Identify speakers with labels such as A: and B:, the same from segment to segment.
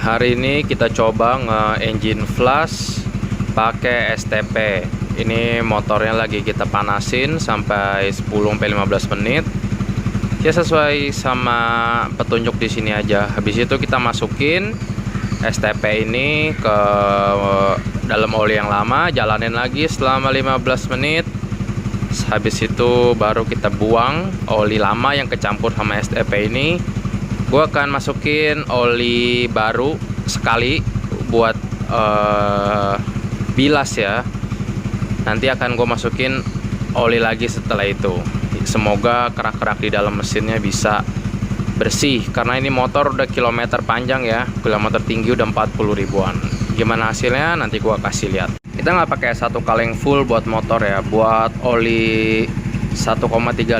A: Hari ini kita coba nge-engine flush pakai STP. Ini motornya lagi kita panasin sampai 10-15 menit. Ya sesuai sama petunjuk di sini aja. Habis itu kita masukin STP ini ke dalam oli yang lama, jalanin lagi selama 15 menit. Habis itu baru kita buang oli lama yang kecampur sama STP ini. Gue akan masukin oli baru sekali buat bilas ya. Nanti akan gue masukin oli lagi setelah itu. Semoga kerak-kerak di dalam mesinnya bisa bersih, karena ini motor udah kilometer panjang ya, kilometer tinggi udah 40 ribuan. Gimana hasilnya nanti gue kasih lihat. Kita nggak pakai satu kaleng full buat motor ya. Buat oli 1,3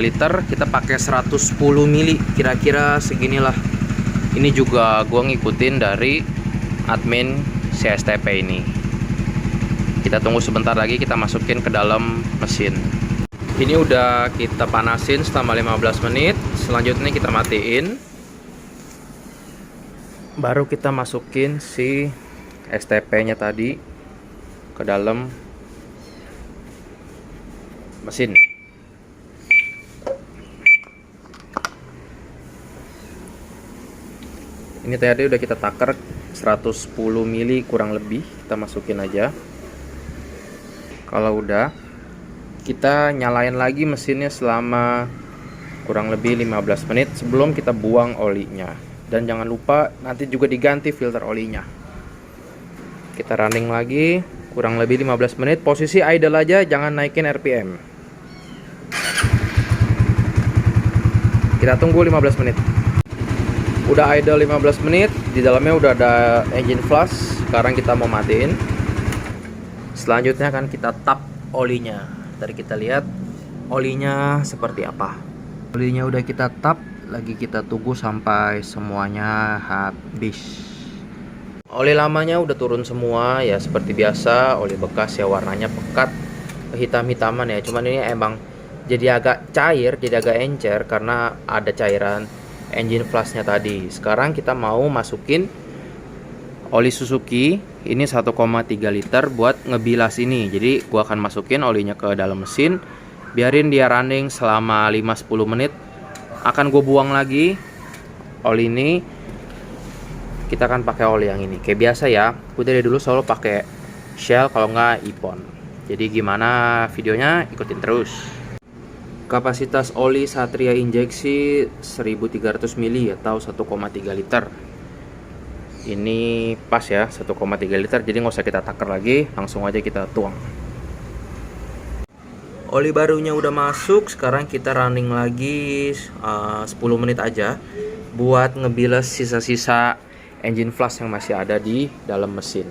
A: liter kita pakai 110 mili, kira-kira seginilah. Ini juga gue ngikutin dari admin CSTP ini. Kita tunggu sebentar lagi, kita masukin ke dalam mesin. Ini udah kita panasin selama 15 menit. Selanjutnya kita matiin. Baru kita masukin si STP nya tadi ke dalam mesin. Ini tadi udah kita takar 110 mili kurang lebih, kita masukin aja. Kalau udah, kita nyalain lagi mesinnya selama kurang lebih 15 menit sebelum kita buang olinya. Dan jangan lupa nanti juga diganti filter olinya. Kita running lagi kurang lebih 15 menit, posisi idle aja, jangan naikin RPM. Kita tunggu 15 menit. Udah idle 15 menit, di dalamnya udah ada engine flush. Sekarang kita mau matiin. Selanjutnya akan kita tap olinya. Tadi kita lihat olinya seperti apa. Olinya udah kita tap, lagi kita tunggu sampai semuanya habis. Oli lamanya udah turun semua ya, seperti biasa. Oli bekas ya warnanya pekat, hitam-hitaman ya. Cuman ini emang jadi agak cair, jadi agak encer karena ada cairan engine flushnya tadi. Sekarang kita mau masukin oli Suzuki ini 1,3 liter buat ngebilas ini. Jadi gua akan masukin olinya ke dalam mesin, biarin dia running selama 5-10 menit. Akan gue buang lagi oli ini. Kita akan pakai oli yang ini kayak biasa ya. Gue dari dulu selalu pakai Shell, kalau nggak Ippon. Jadi gimana videonya, ikutin terus. Kapasitas oli Satria injeksi 1300 mili atau 1,3 liter. Ini pas ya, 1,3 liter, jadi nggak usah kita takar lagi, langsung aja kita tuang. Oli barunya udah masuk, sekarang kita running lagi 10 menit aja buat ngebilas sisa-sisa engine flush yang masih ada di dalam mesin.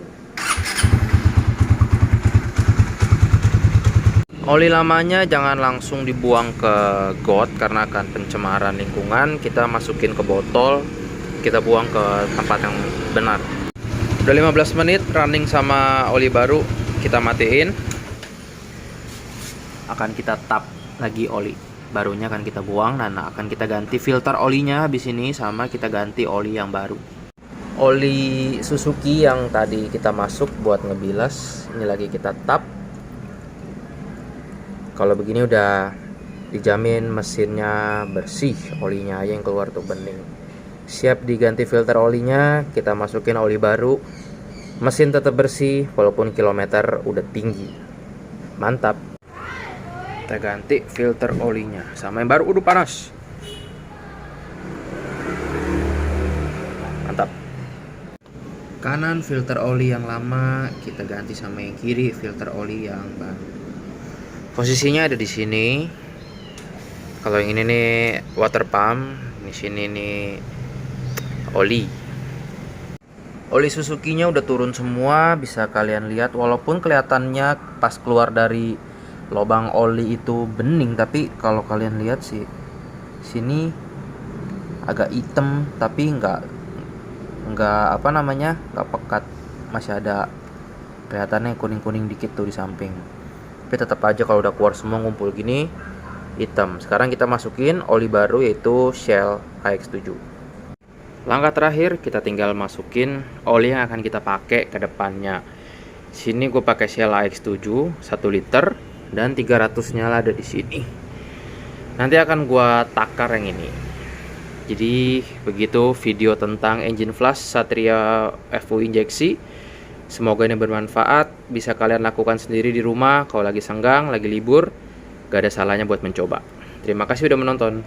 A: Oli lamanya jangan langsung dibuang ke got karena akan pencemaran lingkungan. Kita masukin ke botol, kita buang ke tempat yang benar. Udah 15 menit running sama oli baru, kita matiin. Akan kita tap lagi oli barunya, akan kita buang dan akan kita ganti filter olinya habis ini, sama kita ganti oli yang baru. Oli Suzuki yang tadi kita masuk buat ngebilas, ini lagi kita tap. Kalau begini udah dijamin mesinnya bersih, olinya aja yang keluar tuh bening. Siap diganti filter olinya, kita masukin oli baru. Mesin tetap bersih walaupun kilometer udah tinggi. Mantap. Kita ganti filter olinya sama yang baru, udah panas. Mantap. Kanan filter oli yang lama, kita ganti sama yang kiri filter oli yang baru. Posisinya ada di sini. Kalau yang ini nih water pump, di sini nih oli. Oli Suzuki-nya udah turun semua, bisa kalian lihat. Walaupun kelihatannya pas keluar dari lubang oli itu bening, tapi kalau kalian lihat sih sini agak hitam, tapi nggak apa namanya, nggak pekat, masih ada kelihatannya kuning-kuning dikit tuh di samping. Tapi tetap aja kalau udah keluar semua ngumpul gini hitam. Sekarang kita masukin oli baru yaitu Shell HX7. Langkah terakhir kita tinggal masukin oli yang akan kita pakai ke depannya. Sini gue pakai Shell AX7 1 liter dan 300 nyala ada di sini. Nanti akan gue takar yang ini. Jadi begitu video tentang engine flush Satria FU injeksi. Semoga ini bermanfaat, bisa kalian lakukan sendiri di rumah kalau lagi senggang, lagi libur. Gak ada salahnya buat mencoba. Terima kasih sudah menonton.